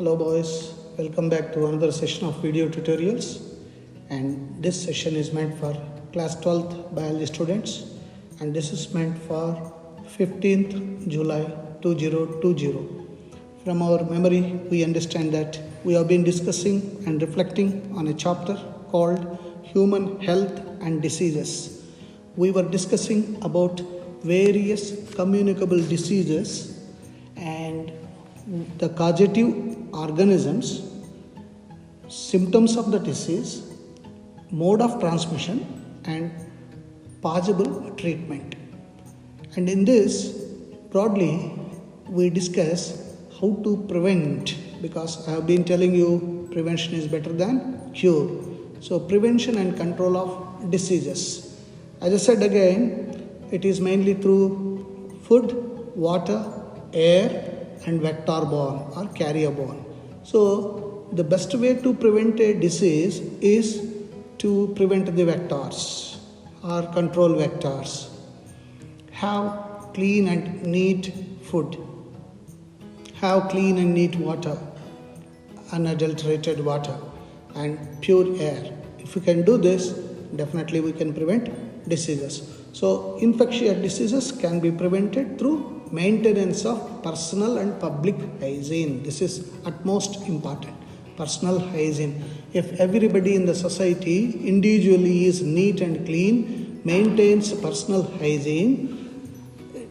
Hello boys, welcome back to another session of video tutorials, and this session is meant for class 12th biology students, and this is meant for 15th July 2020. From our memory we understand that we have been discussing and reflecting on a chapter called Human Health and Diseases. We were discussing about various communicable diseases and the causative organisms, symptoms of the disease, mode of transmission, and possible treatment. And in this, broadly, we discuss how to prevent, because I have been telling you prevention is better than cure. So, prevention and control of diseases. As I said again, it is mainly through food, water, air, and vector-borne or carrier-borne. So, the best way to prevent a disease is to prevent the vectors or control vectors. Have clean and neat food. Have clean and neat water, unadulterated water, and pure air. If we can do this, definitely we can prevent diseases. So, infectious diseases can be prevented through maintenance of personal and public hygiene. This is utmost important. Personal hygiene. If everybody in the society individually is neat and clean, maintains personal hygiene,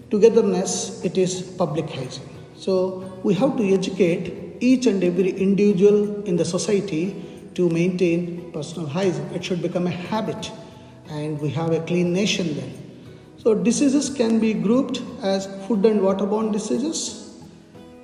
togetherness, it is public hygiene. So we have to educate each and every individual in the society to maintain personal hygiene. It should become a habit, and we have a clean nation then. So diseases can be grouped as food and waterborne diseases,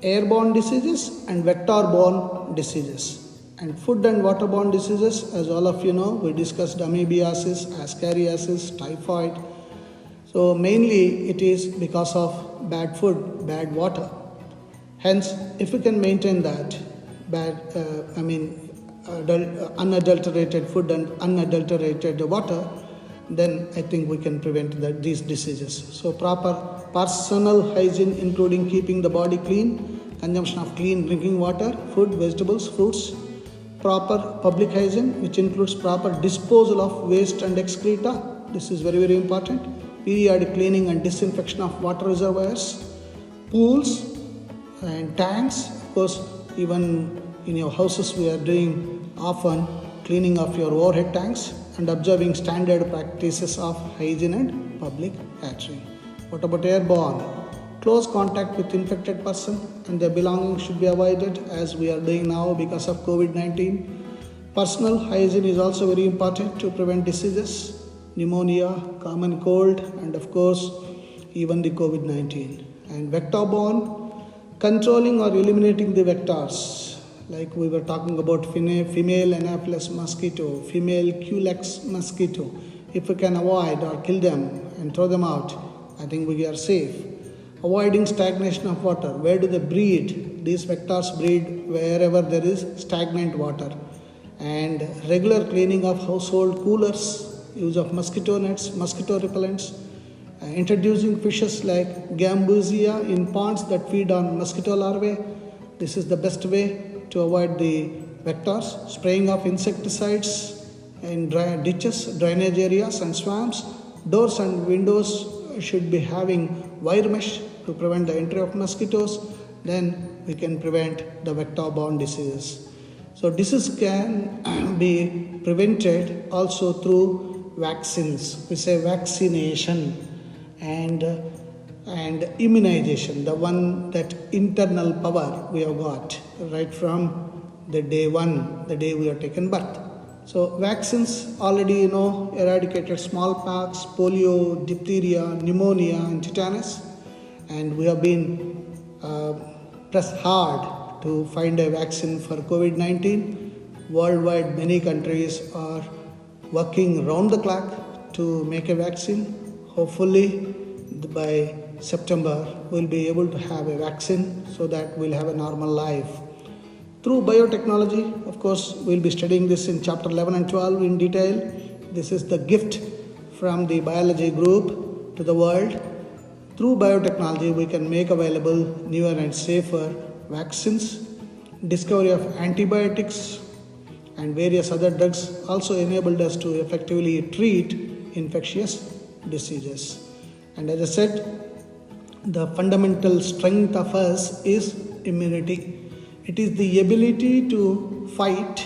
airborne diseases, and vector-borne diseases. And food and waterborne diseases, as all of you know, we discussed amoebiasis, ascariasis, typhoid. So mainly it is because of bad food, bad water. Hence, if we can maintain that unadulterated food and unadulterated water, then I think we can prevent these diseases. So proper personal hygiene, including keeping the body clean, consumption of clean drinking water, food, vegetables, fruits. Proper public hygiene, which includes proper disposal of waste and excreta. This is very, very important. Periodic cleaning and disinfection of water reservoirs, pools and tanks. Of course, even in your houses we are doing often cleaning of your overhead tanks and observing standard practices of hygiene and public catering. What about airborne? Close contact with infected person and their belongings should be avoided, as we are doing now because of COVID-19. Personal hygiene is also very important to prevent diseases, pneumonia, common cold, and of course even the COVID-19. And vector-borne, controlling or eliminating the vectors. Like we were talking about female Anopheles mosquito, female Culex mosquito. If we can avoid or kill them and throw them out, I think we are safe. Avoiding stagnation of water. Where do they breed? These vectors breed wherever there is stagnant water. And regular cleaning of household coolers, use of mosquito nets, mosquito repellents. Introducing fishes like Gambusia in ponds that feed on mosquito larvae. This is the best way to avoid the vectors. Spraying of insecticides in ditches, drainage areas and swamps. Doors and windows should be having wire mesh to prevent the entry of mosquitoes. Then we can prevent the vector-borne diseases. So disease can be prevented also through vaccines. We say vaccination and immunization, the one that internal power we have got right from the day one, the day we are taken birth. So vaccines already eradicated smallpox, polio, diphtheria, pneumonia, and tetanus, and we have been pressed hard to find a vaccine for COVID-19. Worldwide, many countries are working round the clock to make a vaccine. Hopefully by September we'll be able to have a vaccine so that we'll have a normal life. Through biotechnology, of course, we'll be studying this in chapter 11 and 12 in detail. This is the gift from the biology group to the world. Through biotechnology, we can make available newer and safer vaccines. discovery of antibiotics and various other drugs also enabled us to effectively treat infectious diseases. And as I said, the fundamental strength of us is immunity. It is the ability to fight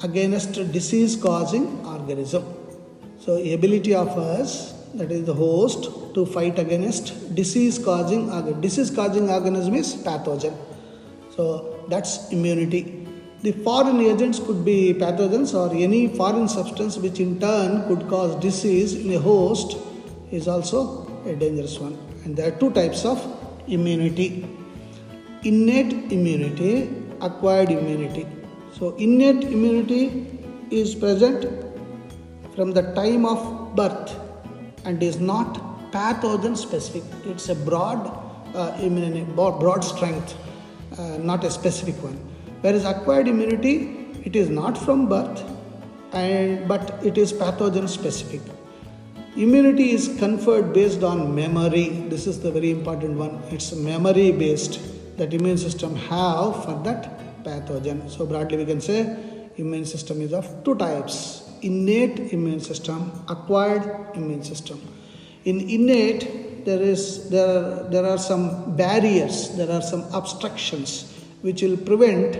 against disease causing organism. So ability of us, that is the host, to fight against disease causing organism is pathogen. So that's immunity. The foreign agents could be pathogens or any foreign substance which in turn could cause disease in a host is also a dangerous one. And there are two types of immunity: innate immunity, acquired immunity. So innate immunity is present from the time of birth and is not pathogen specific. It's a broad strength, not a specific one. Whereas acquired immunity, it is not from birth, but it is pathogen specific. Immunity is conferred based on memory. This is the very important one. It's memory based that immune system have for that pathogen. So broadly we can say immune system is of two types: innate immune system, acquired immune system. In innate, there are some barriers, there are some obstructions which will prevent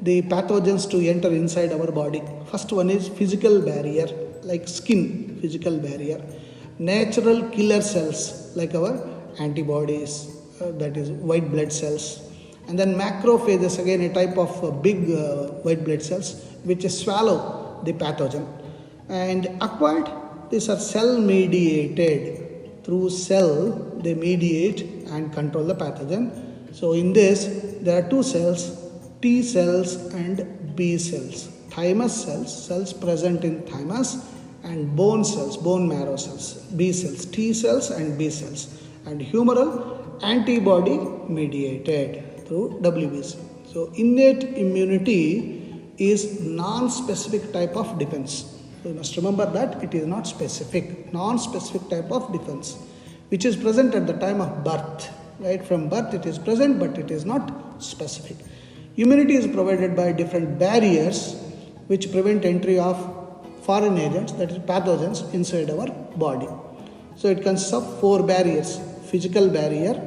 the pathogens to enter inside our body. First one is physical barrier, like skin, physical barrier. Natural killer cells, like our antibodies, that is white blood cells. And then macrophages, again a type of big white blood cells which swallow the pathogen. And acquired, these are cell mediated. Through cell, they mediate and control the pathogen. So in this, there are two cells, T cells and B cells. Thymus cells present in thymus, and bone cells, bone marrow cells, B cells, T cells and B cells. And humoral, antibody mediated through WBC. So innate immunity is non-specific type of defense. So you must remember that it is not specific, non-specific type of defense, which is present at the time of birth. Right? From birth it is present, but it is not specific. Immunity is provided by different barriers which prevent entry of foreign agents, that is pathogens, inside our body. So it consists of four barriers: physical barrier,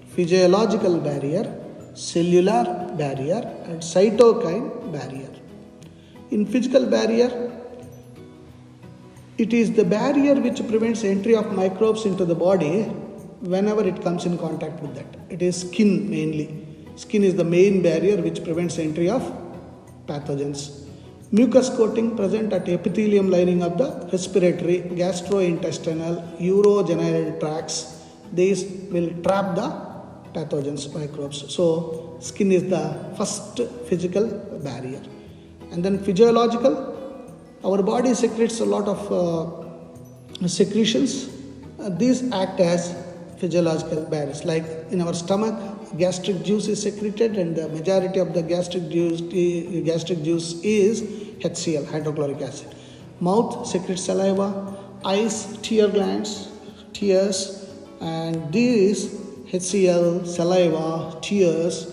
physiological barrier, cellular barrier, and cytokine barrier. In physical barrier, it is the barrier which prevents entry of microbes into the body whenever it comes in contact with that. It is skin mainly. Skin is the main barrier which prevents entry of pathogens. Mucus coating present at epithelium lining of the respiratory, gastrointestinal, urogenital tracts. These will trap the pathogens, microbes. So skin is the first physical barrier. And then physiological, our body secretes a lot of secretions. These act as physiological barriers. Like in our stomach, gastric juice is secreted, and the majority of the gastric juice is HCl, hydrochloric acid. Mouth secretes saliva, eyes, tear glands, tears, and these HCl, saliva, tears,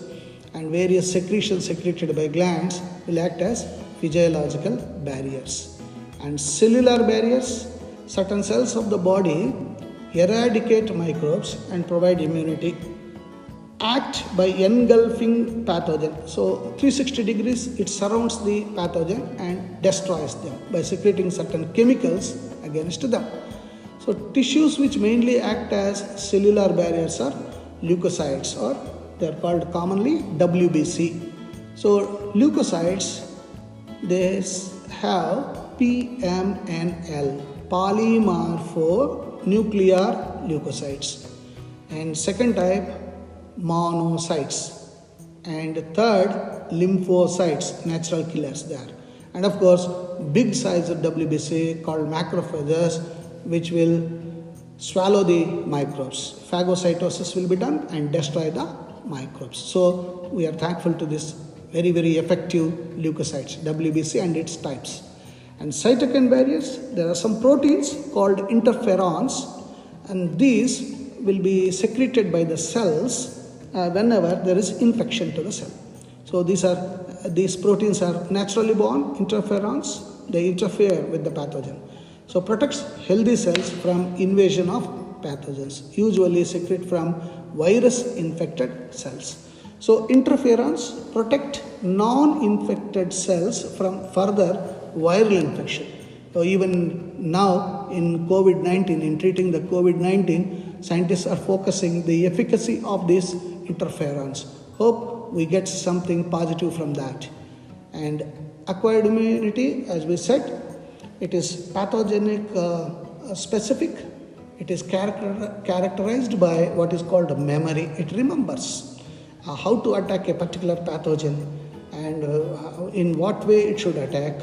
and various secretions secreted by glands will act as physiological barriers. And cellular barriers, certain cells of the body eradicate microbes and provide immunity, act by engulfing pathogen. So 360 degrees it surrounds the pathogen and destroys them by secreting certain chemicals against them. So tissues which mainly act as cellular barriers are leukocytes, or they are called commonly WBC. So leukocytes, they have PMNL, polymorphonuclear leukocytes, and second type monocytes, and third lymphocytes, natural killers there. And of course big size of WBC called macrophages, which will swallow the microbes. Phagocytosis will be done and destroy the microbes. So we are thankful to this very, very effective leukocytes, WBC and its types. And cytokine barriers, there are some proteins called interferons, and these will be secreted by the cells whenever there is infection to the cell. So So these proteins are naturally born interferons. They interfere with the pathogen. So protects healthy cells from invasion of pathogens, usually secrete from virus infected cells. So interferons protect non-infected cells from further viral infection. So even now in COVID-19, in treating the COVID-19, scientists are focusing the efficacy of these interferons. Hope we get something positive from that. And acquired immunity, as we said, it is pathogenic specific. It is characterized by what is called memory. It remembers how to attack a particular pathogen and in what way it should attack,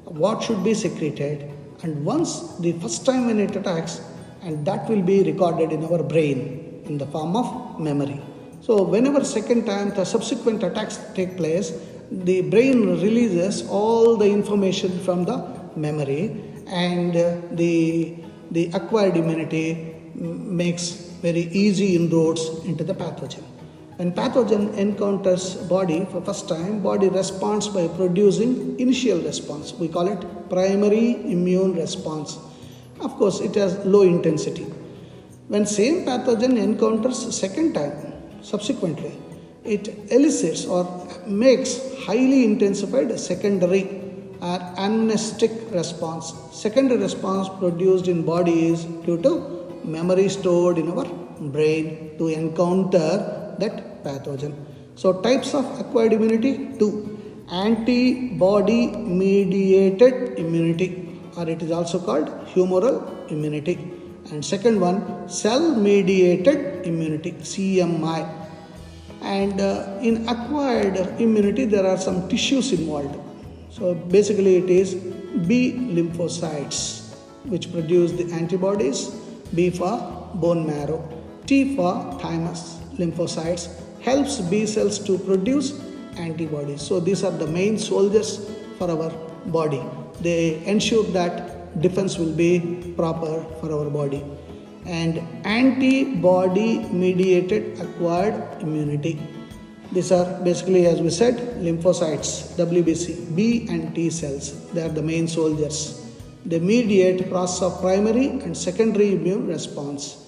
what should be secreted, and once the first time when it attacks, and that will be recorded in our brain in the form of memory. So whenever second time the subsequent attacks take place, the brain releases all the information from the memory, and the acquired immunity makes very easy inroads into the pathogen. When pathogen encounters body for first time, body responds by producing initial response. We call it primary immune response. Of course, it has low intensity. When same pathogen encounters second time, subsequently, it elicits or makes highly intensified secondary or amnestic response. Secondary response produced in body is due to memory stored in our brain to encounter that pathogen. So types of acquired immunity: 2. Antibody mediated immunity, or it is also called humoral immunity. And second one, cell mediated immunity, CMI. And in acquired immunity, there are some tissues involved. So basically it is B lymphocytes which produce the antibodies, B for bone marrow, T for thymus lymphocytes helps B cells to produce antibodies. So these are the main soldiers for our body. They ensure that defense will be proper for our body. And antibody mediated acquired immunity. These are basically, as we said, lymphocytes, WBC, B and T cells. They are the main soldiers. They mediate process of primary and secondary immune response.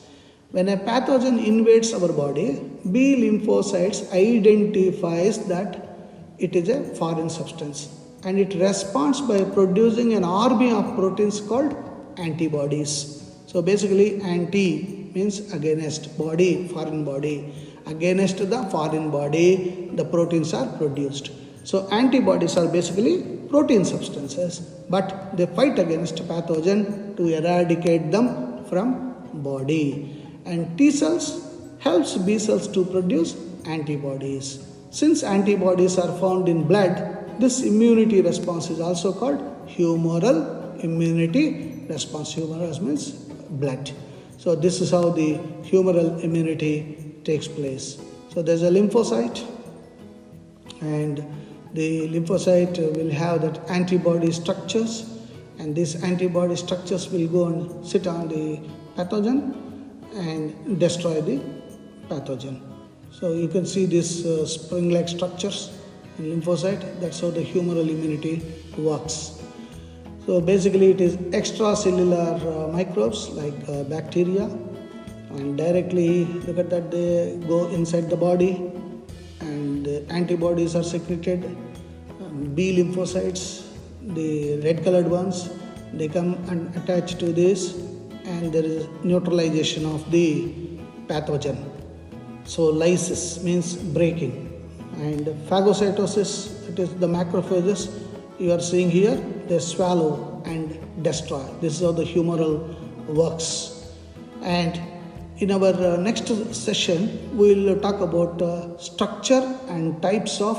When a pathogen invades our body, B lymphocytes identifies that it is a foreign substance, and it responds by producing an army of proteins called antibodies. So basically, anti means against, body, foreign body. Against the foreign body, the proteins are produced. So antibodies are basically protein substances, but they fight against pathogen to eradicate them from body. And T cells helps B cells to produce antibodies. Since antibodies are found in blood, this immunity response is also called humoral immunity response. Humoral means blood. So this is how the humoral immunity takes place. So there's a lymphocyte, and the lymphocyte will have that antibody structures, and these antibody structures will go and sit on the pathogen and destroy the pathogen. So you can see these spring-like structures in lymphocyte. That's how the humoral immunity works. So basically it is extracellular microbes like bacteria, and directly look at that, they go inside the body and the antibodies are secreted. B lymphocytes, the red colored ones, they come and attach to this, and there is neutralization of the pathogen. So lysis means breaking, and phagocytosis, it is the macrophages you are seeing here, they swallow and destroy. This is how the humoral works. And in our next session, we will talk about structure and types of